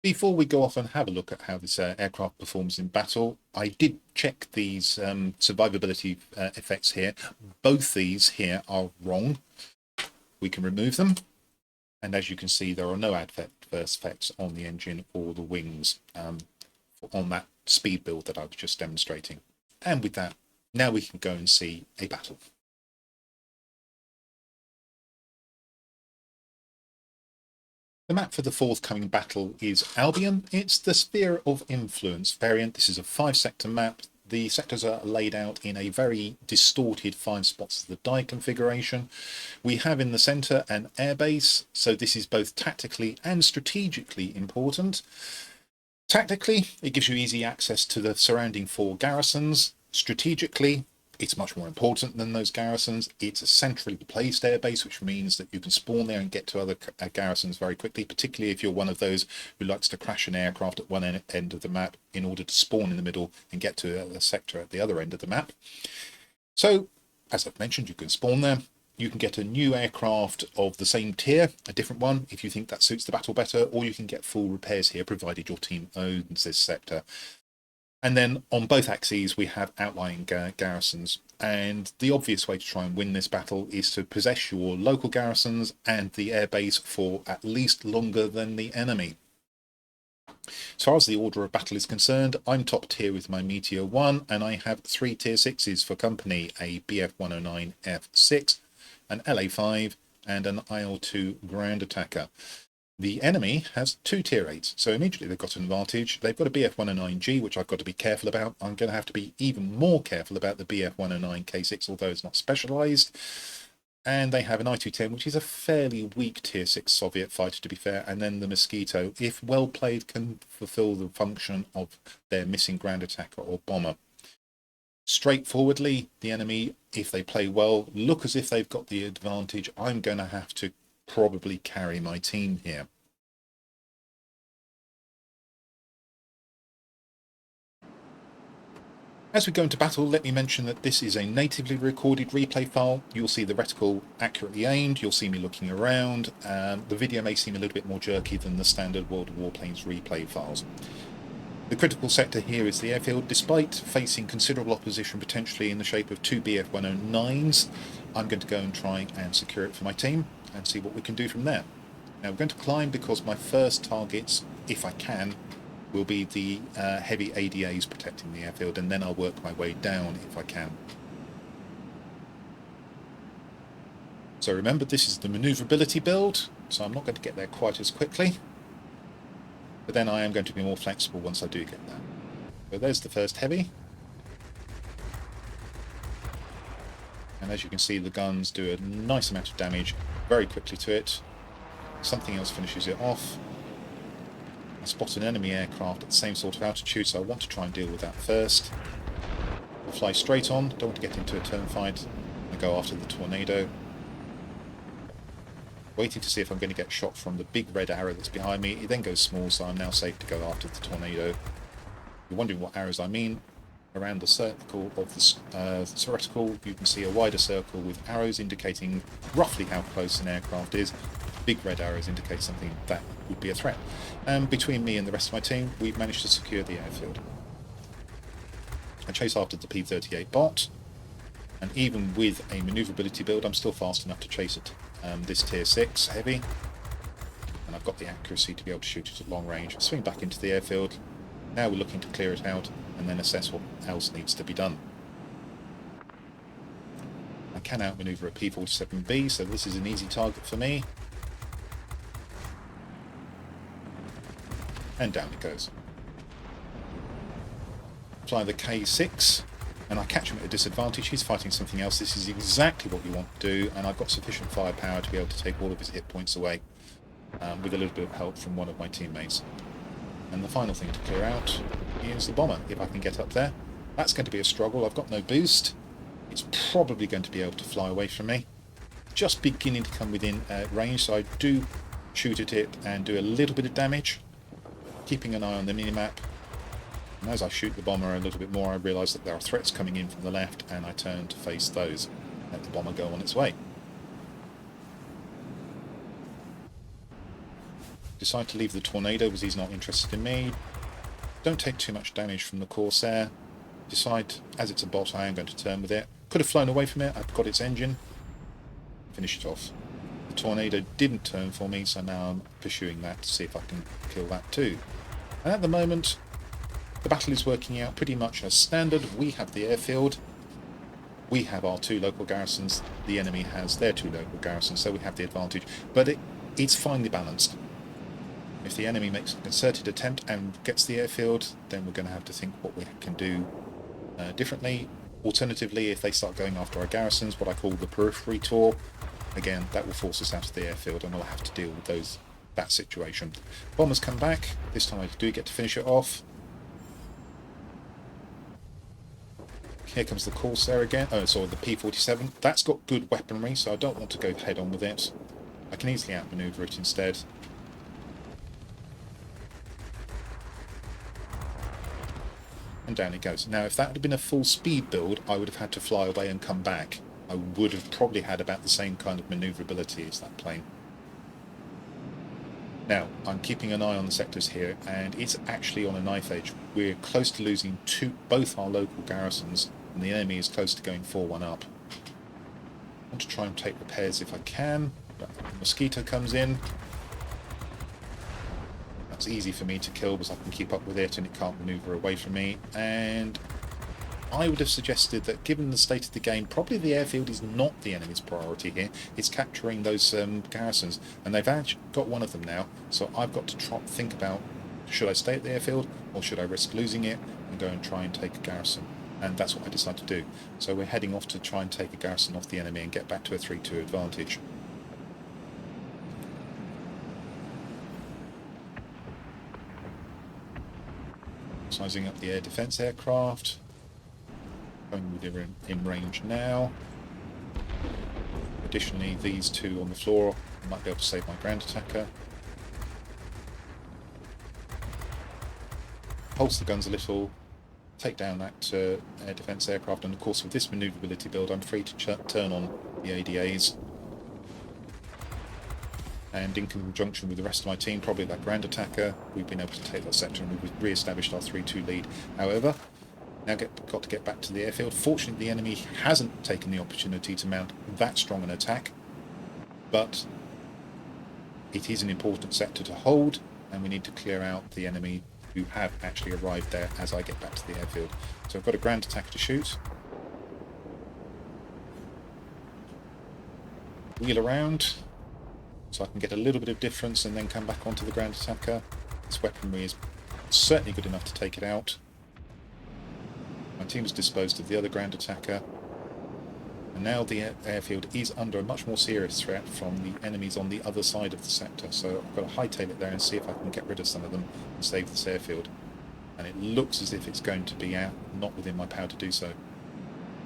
Before we go off and have a look at how this aircraft performs in battle, I did check these survivability effects here. Both these here are wrong. We can remove them. And as you can see, there are no adverse effects on the engine or the wings on that speed build that I was just demonstrating. And with that, now we can go and see a battle. The map for the forthcoming battle is Albion. It's the Sphere of Influence variant. This is a 5-sector map. The sectors are laid out in a very distorted 5 spots of the die configuration. We have in the centre an airbase, so this is both tactically and strategically important. Tactically, it gives you easy access to the surrounding 4 garrisons. Strategically, it's much more important than those garrisons. It's a centrally placed airbase, which means that you can spawn there and get to other garrisons very quickly, particularly if you're one of those who likes to crash an aircraft at one end of the map in order to spawn in the middle and get to a sector at the other end of the map. So, as I've mentioned, you can spawn there. You can get a new aircraft of the same tier, a different one, if you think that suits the battle better, or you can get full repairs here, provided your team owns this sector. And then on both axes, we have outlying garrisons. And the obvious way to try and win this battle is to possess your local garrisons and the airbase for at least longer than the enemy. As far as the order of battle is concerned, I'm top tier with my Meteor 1, and I have 3 tier 6s for company, a BF-109 F6, an LA-5, and an IL-2 ground attacker. The enemy has 2 tier 8s, so immediately they've got an advantage. They've got a BF-109G, which I've got to be careful about. I'm going to have to be even more careful about the BF-109 K6, although it's not specialised. And they have an I-210, which is a fairly weak tier 6 Soviet fighter, to be fair. And then the Mosquito, if well played, can fulfill the function of their missing ground attacker or bomber. Straightforwardly, the enemy, if they play well, look as if they've got the advantage. I'm going to have to probably carry my team here. As we go into battle, let me mention that this is a natively recorded replay file. You'll see the reticle accurately aimed, you'll see me looking around, the video may seem a little bit more jerky than the standard World of Warplanes replay files. The critical sector here is the airfield. Despite facing considerable opposition, potentially in the shape of 2 BF-109s, I'm going to go and try and secure it for my team and see what we can do from there. Now we're going to climb because my first targets, if I can, will be the heavy ADAs protecting the airfield, and then I'll work my way down if I can. So remember, this is the manoeuvrability build, so I'm not going to get there quite as quickly. But then I am going to be more flexible once I do get there. So there's the first heavy. And as you can see, the guns do a nice amount of damage very quickly to it. Something else finishes it off. I spot an enemy aircraft at the same sort of altitude, so I want to try and deal with that first. I'll fly straight on, don't want to get into a turn fight, and go after the tornado. Waiting to see if I'm going to get shot from the big red arrow that's behind me. It then goes small, so I'm now safe to go after the tornado. You're wondering what arrows I mean. Around the circle of the reticle, you can see a wider circle with arrows indicating roughly how close an aircraft is. Big red arrows indicate something that would be a threat. And between me and the rest of my team, we've managed to secure the airfield. I chase after the P-38 bot, and even with a manoeuvrability build, I'm still fast enough to chase it. This tier 6 heavy, and I've got the accuracy to be able to shoot it at long range. Swing back into the airfield. Now we're looking to clear it out and then assess what else needs to be done. I can outmaneuver a P-47B, so this is an easy target for me. And down it goes. Fly the K6, and I catch him at a disadvantage. He's fighting something else. This is exactly what you want to do, and I've got sufficient firepower to be able to take all of his hit points away with a little bit of help from one of my teammates. And the final thing to clear out is the bomber, if I can get up there. That's going to be a struggle. I've got no boost. It's probably going to be able to fly away from me. Just beginning to come within range, so I do shoot at it and do a little bit of damage, keeping an eye on the minimap. And as I shoot the bomber a little bit more, I realise that there are threats coming in from the left, and I turn to face those. Let the bomber go on its way. Decide to leave the tornado because he's not interested in me. Don't take too much damage from the Corsair. Decide, as it's a bot, I am going to turn with it. Could have flown away from it. I've got its engine. Finish it off. The tornado didn't turn for me, so now I'm pursuing that to see if I can kill that too. And at the moment, the battle is working out pretty much as standard. We have the airfield. We have our 2 local garrisons. The enemy has their 2 local garrisons, so we have the advantage. But it's finely balanced. If the enemy makes a concerted attempt and gets the airfield, then we're going to have to think what we can do differently. Alternatively, if they start going after our garrisons, what I call the periphery tour, again, that will force us out of the airfield, and we'll have to deal with that situation. Bombers come back. This time I do get to finish it off. Here comes the Corsair again. Oh, sorry, the P-47. That's got good weaponry, so I don't want to go head on with it. I can easily outmaneuver it instead. And down it goes. Now, if that had been a full speed build, I would have had to fly away and come back. I would have probably had about the same kind of manoeuvrability as that plane. Now, I'm keeping an eye on the sectors here, and it's actually on a knife edge. We're close to losing both our local garrisons, and the enemy is close to going 4-1 up. I want to try and take repairs if I can, but the Mosquito comes in. That's easy for me to kill because I can keep up with it and it can't maneuver away from me. And I would have suggested that, given the state of the game, probably the airfield is not the enemy's priority here. It's capturing those garrisons, and they've actually got one of them now. So I've got to think about, should I stay at the airfield or should I risk losing it and go and try and take a garrison? And that's what I decided to do. So we're heading off to try and take a garrison off the enemy and get back to a 3-2 advantage. Sizing up the air defence aircraft. Going within in range now. Additionally, these 2 on the floor might be able to save my ground attacker. Pulse the guns a little, take down that air defence aircraft, and of course with this manoeuvrability build I'm free to turn on the ADAs. And in conjunction with the rest of my team, probably that ground attacker, we've been able to take that sector and we've re-established our 3-2 lead. However, now got to get back to the airfield. Fortunately, the enemy hasn't taken the opportunity to mount that strong an attack, but it is an important sector to hold, and we need to clear out the enemy who have actually arrived there as I get back to the airfield. So I've got a ground attack to shoot. wheel around so I can get a little bit of difference and then come back onto the ground attacker. This weaponry is certainly good enough to take it out. My team has disposed of the other ground attacker. And now the airfield is under a much more serious threat from the enemies on the other side of the sector. So I've got to hightail it there and see if I can get rid of some of them and save this airfield. And it looks as if it's going to be not within my power to do so.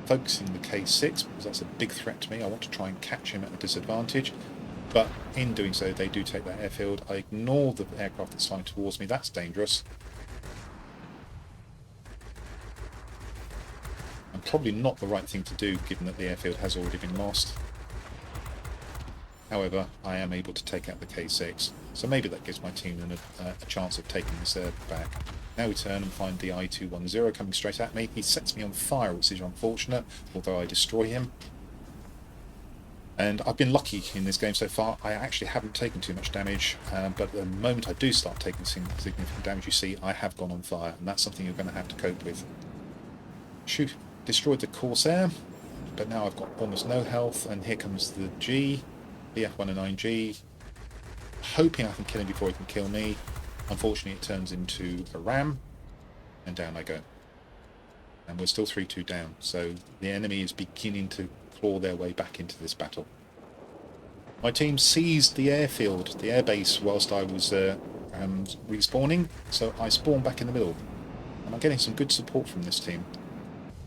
Focusing the K6, because that's a big threat to me. I want to try and catch him at a disadvantage. But in doing so, they do take that airfield. I ignore the aircraft that's flying towards me. That's dangerous. And probably not the right thing to do, given that the airfield has already been lost. However, I am able to take out the K6, so maybe that gives my team a chance of taking this back. Now we turn and find the I-210 coming straight at me. He sets me on fire, which is unfortunate, although I destroy him. And I've been lucky in this game so far. I actually haven't taken too much damage, but the moment I do start taking significant damage, you see I have gone on fire, and that's something you're going to have to cope with. Shoot. Destroyed the Corsair, but now I've got almost no health, and here comes the G, the F-109G, hoping I can kill him before he can kill me. Unfortunately, it turns into a ram, and down I go. And we're still 3-2 down, so the enemy is beginning to claw their way back into this battle. My team seized the airfield, the airbase, whilst I was respawning, so I spawned back in the middle. And I'm getting some good support from this team.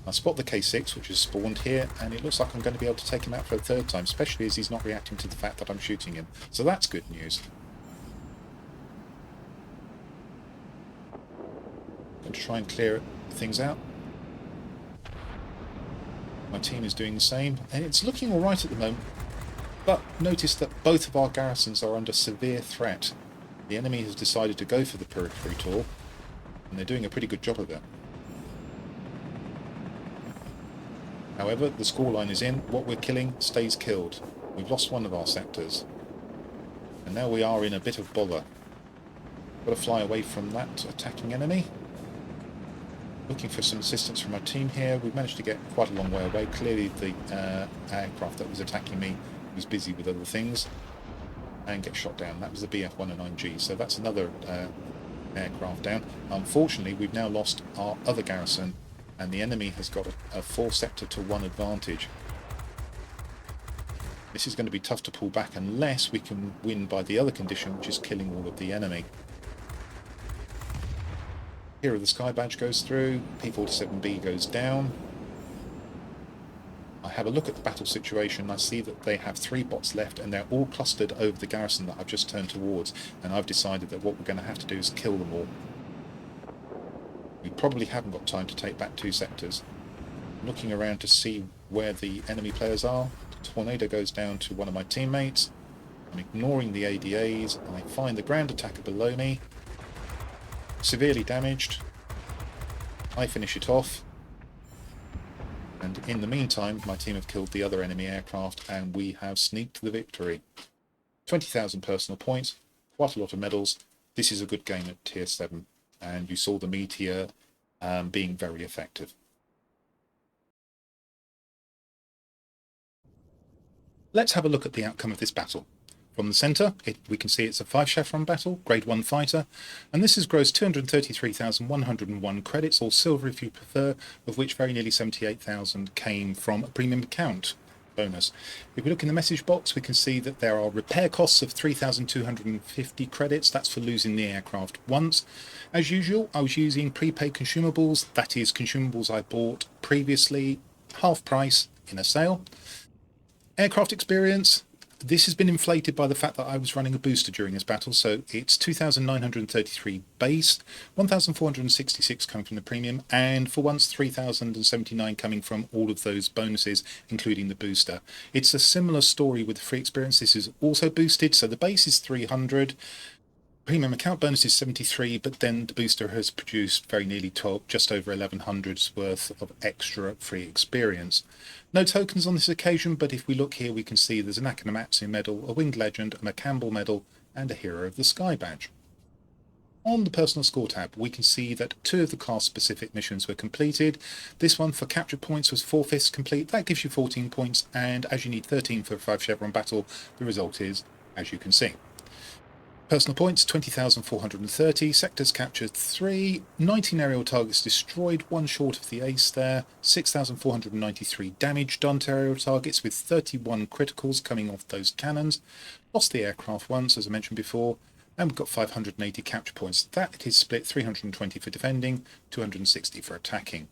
I spot the K6, which is spawned here, and it looks like I'm going to be able to take him out for a third time, especially as he's not reacting to the fact that I'm shooting him. So that's good news. Going to try and clear things out. My team is doing the same, and it's looking alright at the moment, but notice that both of our garrisons are under severe threat. The enemy has decided to go for the periphery tour, and they're doing a pretty good job of it. However, the scoreline is in. What we're killing stays killed. We've lost one of our sectors. And now we are in a bit of bother. Got to fly away from that attacking enemy. Looking for some assistance from our team here. We've managed to get quite a long way away. Clearly the aircraft that was attacking me was busy with other things. And get shot down. That was the BF-109G. So that's another aircraft down. Unfortunately, we've now lost our other garrison, and the enemy has got a 4 sector to 1 advantage. This is going to be tough to pull back unless we can win by the other condition, which is killing all of the enemy. Hero of the Sky badge goes through, P-47B goes down. I have a look at the battle situation. I see that they have 3 bots left, and they're all clustered over the garrison that I've just turned towards, and I've decided that what we're going to have to do is kill them all. We probably haven't got time to take back 2 sectors. I'm looking around to see where the enemy players are. The tornado goes down to one of my teammates. I'm ignoring the ADAs, and I find the ground attacker below me. Severely damaged. I finish it off. And in the meantime, my team have killed the other enemy aircraft, and we have sneaked the victory. 20,000 personal points, quite a lot of medals. This is a good game at Tier 7. And you saw the Meteor being very effective. Let's have a look at the outcome of this battle. From the centre, we can see it's a 5 chevron battle, grade 1 fighter, and this has grossed 233,101 credits, or silver if you prefer, of which very nearly 78,000 came from a premium account bonus. If we look in the message box, we can see that there are repair costs of 3,250 credits. That's for losing the aircraft once. As usual, I was using prepaid consumables, that is consumables I bought previously, half price in a sale. Aircraft experience, this has been inflated by the fact that I was running a booster during this battle, so it's 2,933 base, 1,466 coming from the premium, and for once 3,079 coming from all of those bonuses, including the booster. It's a similar story with the free experience. This is also boosted, so the base is 300, premium account bonus is 73, but then the booster has produced very nearly 12, just over 1,100's worth of extra free experience. No tokens on this occasion, but if we look here, we can see there's an Akinamatsu medal, a Winged Legend, a McCampbell medal, and a Hero of the Sky badge. On the personal score tab, we can see that 2 of the class-specific missions were completed. This one for capture points was 4/5 complete. That gives you 14 points, and as you need 13 for a 5 chevron battle, the result is, as you can see. Personal points, 20,430, sectors captured 3, 19 aerial targets destroyed, 1 short of the ace there, 6,493 damage done to aerial targets with 31 criticals coming off those cannons, lost the aircraft once as I mentioned before, and we've got 580 capture points. That is split 320 for defending, 260 for attacking.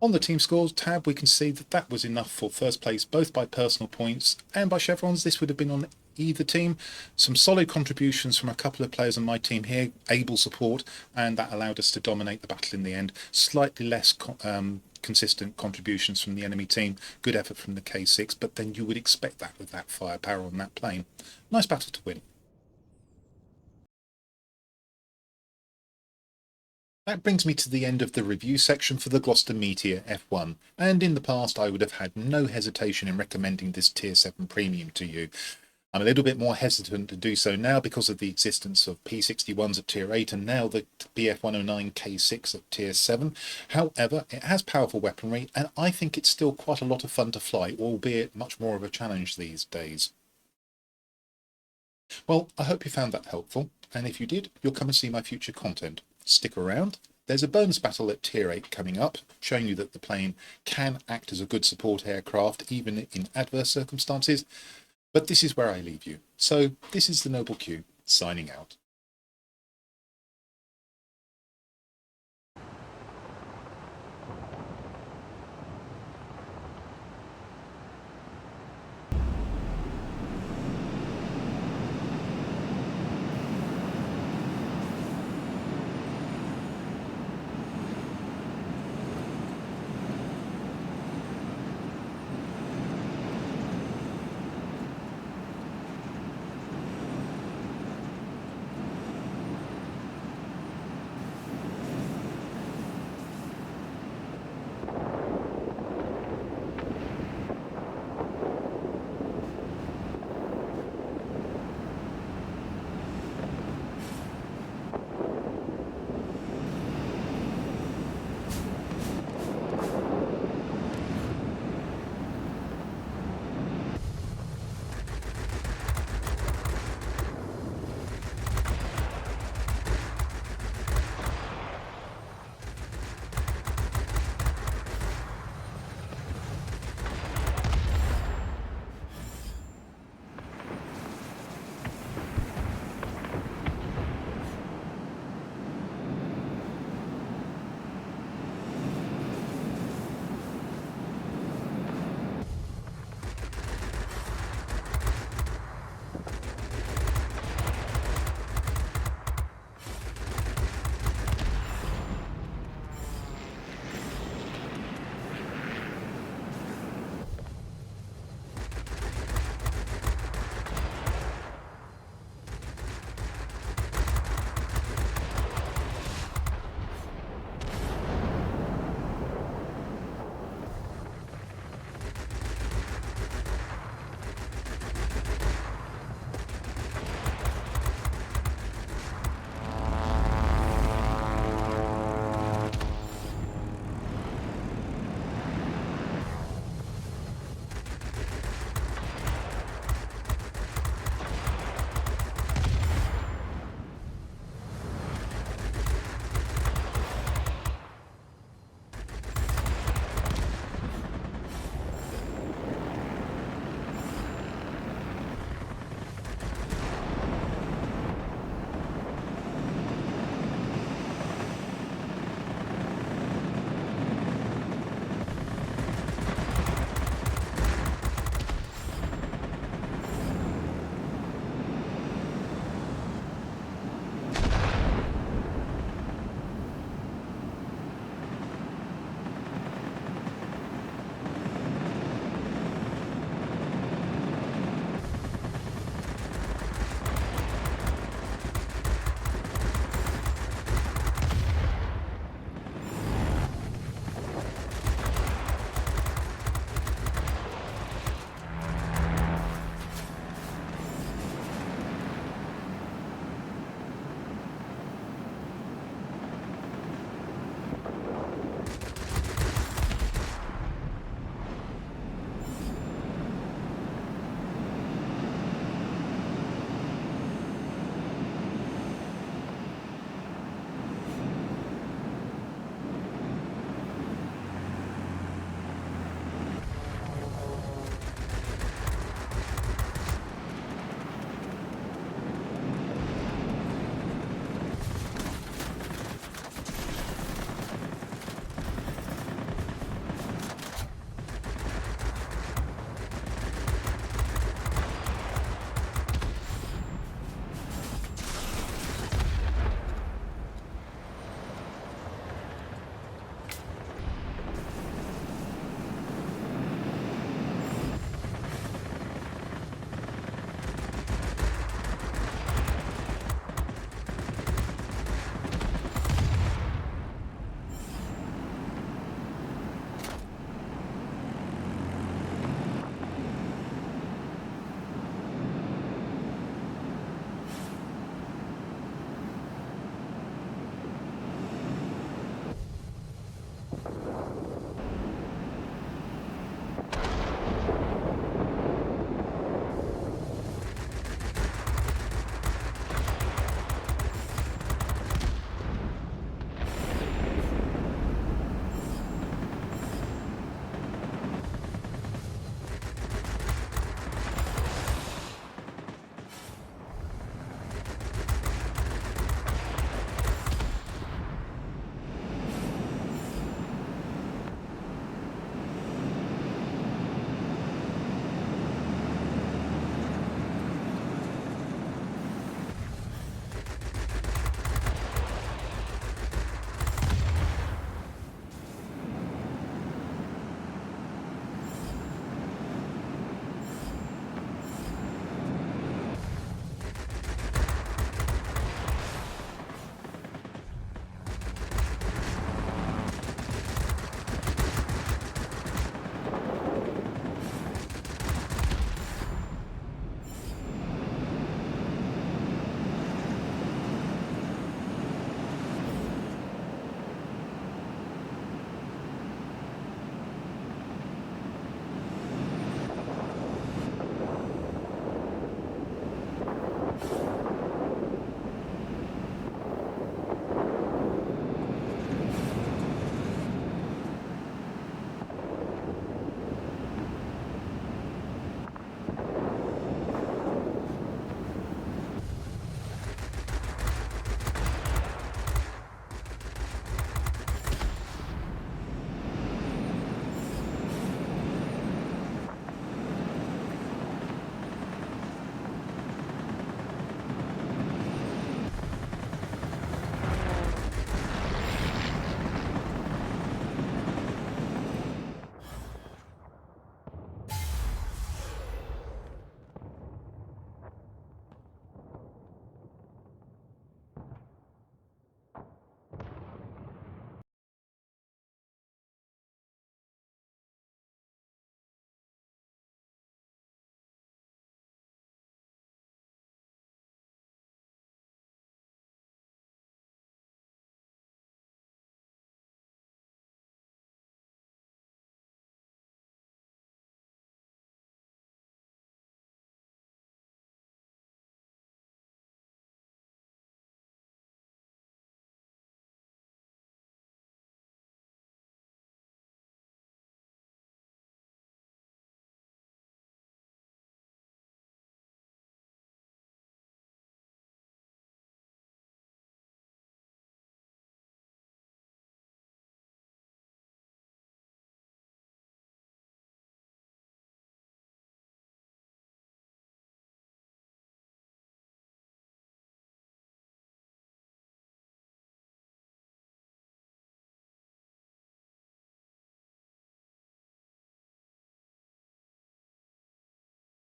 On the team scores tab, we can see that that was enough for first place, both by personal points and by chevrons. This would have been on either team. Some solid contributions from a couple of players on my team here, able support, and that allowed us to dominate the battle in the end. Slightly less consistent contributions from the enemy team. Good effort from the K6, but then you would expect that with that firepower on that plane. Nice battle to win. That brings me to the end of the review section for the Gloster Meteor F.1, and in the past I would have had no hesitation in recommending this Tier 7 Premium to you. I'm a little bit more hesitant to do so now because of the existence of P61s at Tier 8 and now the BF109 K6 at Tier 7. However, it has powerful weaponry and I think it's still quite a lot of fun to fly, albeit much more of a challenge these days. Well, I hope you found that helpful, and if you did, you'll come and see my future content. Stick around. There's a bonus battle at Tier 8 coming up, showing you that the plane can act as a good support aircraft even in adverse circumstances. But this is where I leave you. So this is the Noble Q, signing out.